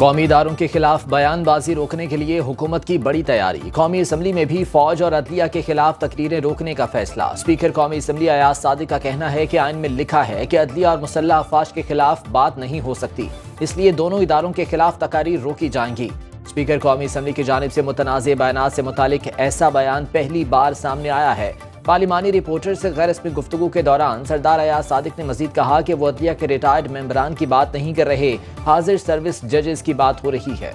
قومی اداروں کے خلاف بیان بازی روکنے کے لیے حکومت کی بڑی تیاری۔ قومی اسمبلی میں بھی فوج اور عدلیہ کے خلاف تقریریں روکنے کا فیصلہ۔ اسپیکر قومی اسمبلی ایاز صادق کا کہنا ہے کہ آئین میں لکھا ہے کہ عدلیہ اور مسلح افواج کے خلاف بات نہیں ہو سکتی، اس لیے دونوں اداروں کے خلاف تقاریر روکی جائیں گی۔ اسپیکر قومی اسمبلی کی جانب سے متنازع بیانات سے متعلق ایسا بیان پہلی بار سامنے آیا ہے۔ پارلیمانی رپورٹر سے غیر رسمی گفتگو کے دوران سردار ایاز صادق نے مزید کہا کہ وہ عدلیہ کے ریٹائرڈ ممبران کی بات نہیں کر رہے، حاضر سروس ججز کی بات ہو رہی ہے۔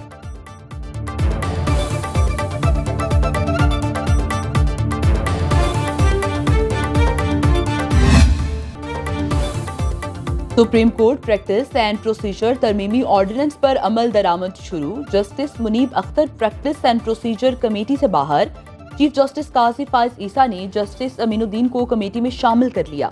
Supreme court practice and procedure ترمیمی آرڈیننس پر عمل درآمد شروع۔ Justice Munib Akhtar practice and procedure committee سے باہر۔ چیف جسٹس قاضی فائز عیسیٰ نے جسٹس امین الدین کو کمیٹی میں شامل کر لیا۔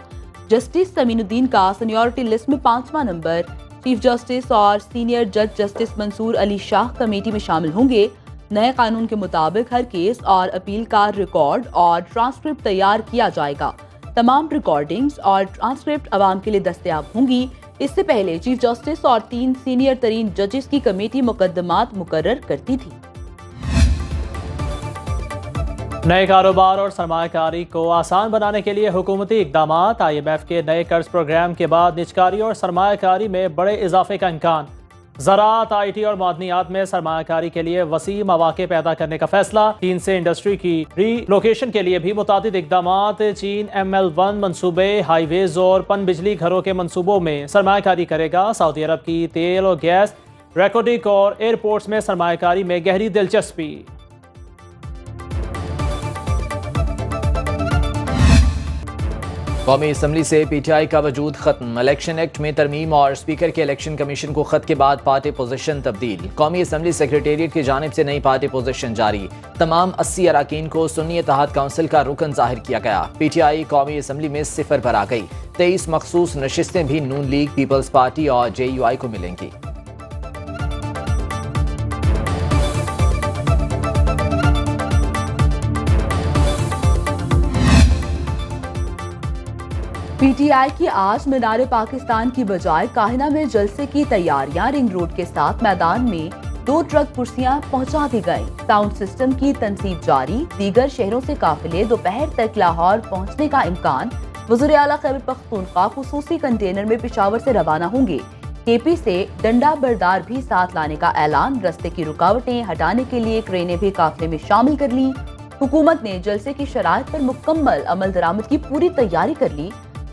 جسٹس امین الدین کا سینیورٹی لسٹ میں 5واں نمبر۔ چیف جسٹس اور سینئر جج جسٹس منصور علی شاہ کمیٹی میں شامل ہوں گے۔ نئے قانون کے مطابق ہر کیس اور اپیل کا ریکارڈ اور ٹرانسکرپٹ تیار کیا جائے گا۔ تمام ریکارڈنگز اور ٹرانسکرپٹ عوام کے لیے دستیاب ہوں گی۔ اس سے پہلے چیف جسٹس اور 3 سینئر ترین ججز کی کمیٹی مقدمات مقرر کرتی تھی۔ نئے کاروبار اور سرمایہ کاری کو آسان بنانے کے لیے حکومتی اقدامات۔ IMF کے نئے قرض پروگرام کے بعد نجکاری اور سرمایہ کاری میں بڑے اضافے کا امکان۔ زراعت، IT اور معدنیات میں سرمایہ کاری کے لیے وسیع مواقع پیدا کرنے کا فیصلہ۔ چین سے انڈسٹری کی ری لوکیشن کے لیے بھی متعدد اقدامات۔ چین ML1 منصوبے، ہائی ویز اور پن بجلی گھروں کے منصوبوں میں سرمایہ کاری کرے گا۔ سعودی عرب کی تیل اور گیس، ریکوڈک اور ایئرپورٹس میں سرمایہ کاری میں گہری دلچسپی۔ قومی اسمبلی سے PTI کا وجود ختم۔ الیکشن ایکٹ میں ترمیم اور اسپیکر کے الیکشن کمیشن کو خط کے بعد پارٹی پوزیشن تبدیل۔ قومی اسمبلی سیکریٹریٹ کی جانب سے نئی پارٹی پوزیشن جاری۔ تمام 80 اراکین کو سنی اتحاد کونسل کا رکن ظاہر کیا گیا۔ PTI قومی اسمبلی میں 0 پر آ گئی۔ 23 مخصوص نشستیں بھی نون لیگ، پیپلز پارٹی اور JUI کو ملیں گی۔ PTI کی آج مینار پاکستان کی بجائے کاہنہ میں جلسے کی تیاریاں۔ رنگ روڈ کے ساتھ میدان میں 2 ٹرک کرسیاں پہنچا دی گئیں۔ ساؤنڈ سسٹم کی تنصیب جاری۔ دیگر شہروں سے قافلے دوپہر تک لاہور پہنچنے کا امکان۔ وزیر اعلیٰ خیبر پختونخوا خصوصی کنٹینر میں پشاور سے روانہ ہوں گے۔ KP سے ڈنڈا بردار بھی ساتھ لانے کا اعلان۔ رستے کی رکاوٹیں ہٹانے کے لیے کرینیں بھی قافلے میں شامل کر لی۔ حکومت نے جلسے کی شرائط پر مکمل عمل درآمد کی پوری تیاری کر لی۔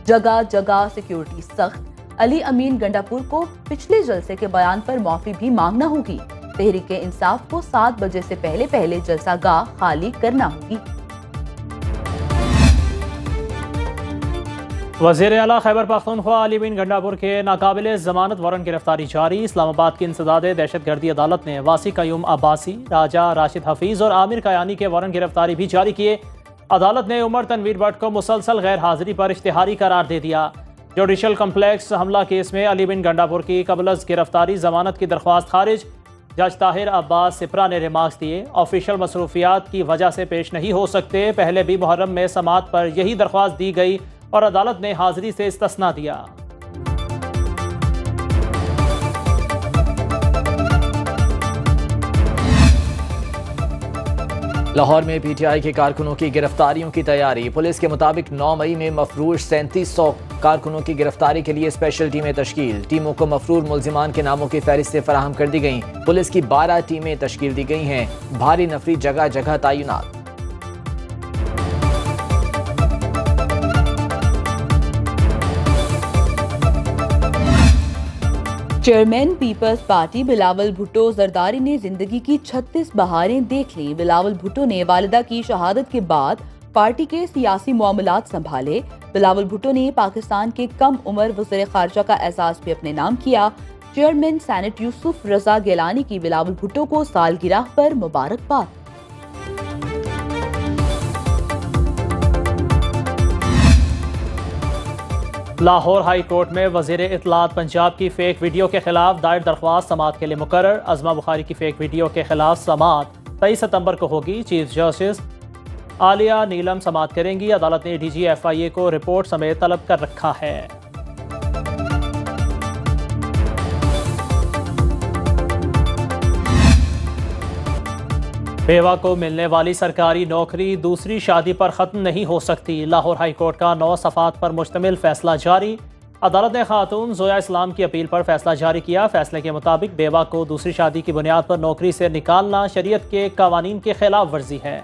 جگہ جگہ سیکیورٹی سخت۔ علی امین گنڈاپور کو پچھلے جلسے کے بیان پر معافی بھی مانگنا ہوگی۔ تحریک انصاف کو 7 بجے سے پہلے جلسہ گاہ خالی کرنا ہوگی۔ وزیر اعلیٰ خیبر پختونخوا علی امین گنڈاپور کے ناقابل ضمانت وارنٹ گرفتاری جاری۔ اسلام آباد کی انسداد دہشت گردی عدالت نے واسی قیوم عباسی، راجہ راشد حفیظ اور عامر قیانی کے وارنٹ گرفتاری بھی جاری کیے۔ عدالت نے عمر تنویر بٹ کو مسلسل غیر حاضری پر اشتہاری قرار دے دیا۔ جوڈیشل کمپلیکس حملہ کیس میں علی بن گنڈاپور کی قبل از گرفتاری ضمانت کی درخواست خارج۔ جج طاہر عباس سپرا نے ریمارکس دیے، آفیشل مصروفیات کی وجہ سے پیش نہیں ہو سکتے۔ پہلے بھی محرم میں سماعت پر یہی درخواست دی گئی اور عدالت نے حاضری سے استثناء دیا۔ لاہور میں PTI کے کارکنوں کی گرفتاریوں کی تیاری۔ پولیس کے مطابق 9 مئی میں مفروش 3700 کارکنوں کی گرفتاری کے لیے اسپیشل ٹیمیں تشکیل۔ ٹیموں کو مفرور ملزمان کے ناموں کی فہرستیں فراہم کر دی گئیں۔ پولیس کی 12 ٹیمیں تشکیل دی گئی ہیں۔ بھاری نفری جگہ جگہ تعینات۔ Chairman Peoples Party Bilawal Bhutto Zardari نے زندگی کی 36 بہاریں دیکھ لیں۔ بلاول بھٹو نے والدہ کی شہادت کے بعد پارٹی کے سیاسی معاملات سنبھالے۔ بلاول بھٹو نے پاکستان کے کم عمر وزیر خارجہ کا اعزاز بھی اپنے نام کیا۔ چیئرمین سینٹ یوسف رضا گیلانی کی بلاول بھٹو کو سالگرہ پر مبارکباد۔ لاہور ہائی کورٹ میں وزیر اطلاعات پنجاب کی فیک ویڈیو کے خلاف دائر درخواست سماعت کے لیے مقرر۔ عظمہ بخاری کی فیک ویڈیو کے خلاف سماعت 23 ستمبر کو ہوگی۔ چیف جسٹس عالیہ نیلم سماعت کریں گی۔ عدالت نے DG FIA کو رپورٹ سمیت طلب کر رکھا ہے۔ بیوہ کو ملنے والی سرکاری نوکری دوسری شادی پر ختم نہیں ہو سکتی، لاہور ہائی کورٹ کا 9 صفحات پر مشتمل فیصلہ جاری۔ عدالت نے خاتون زویا اسلام کی اپیل پر فیصلہ جاری کیا۔ فیصلے کے مطابق بیوہ کو دوسری شادی کی بنیاد پر نوکری سے نکالنا شریعت کے قوانین کی خلاف ورزی ہے۔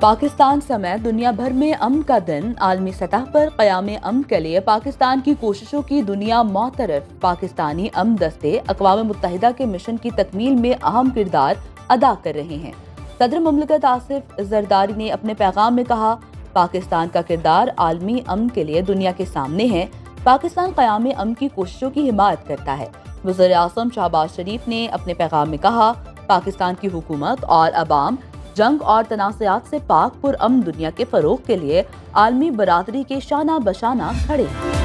پاکستان سمیت دنیا بھر میں امن کا دن، عالمی سطح پر قیام امن کے لیے پاکستان کی کوششوں کی دنیا معترف۔ پاکستانی امن دستے اقوام متحدہ کے مشن کی تکمیل میں اہم کردار ادا کر رہے ہیں۔ صدر مملکت آصف زرداری نے اپنے پیغام میں کہا، پاکستان کا کردار عالمی امن کے لیے دنیا کے سامنے ہے۔ پاکستان قیام امن کی کوششوں کی حمایت کرتا ہے۔ وزیر اعظم شہباز شریف نے اپنے پیغام میں کہا، پاکستان کی حکومت اور عوام جنگ اور تنازعات سے پاک پر امن دنیا کے فروغ کے لیے عالمی برادری کے شانہ بشانہ کھڑے ہیں۔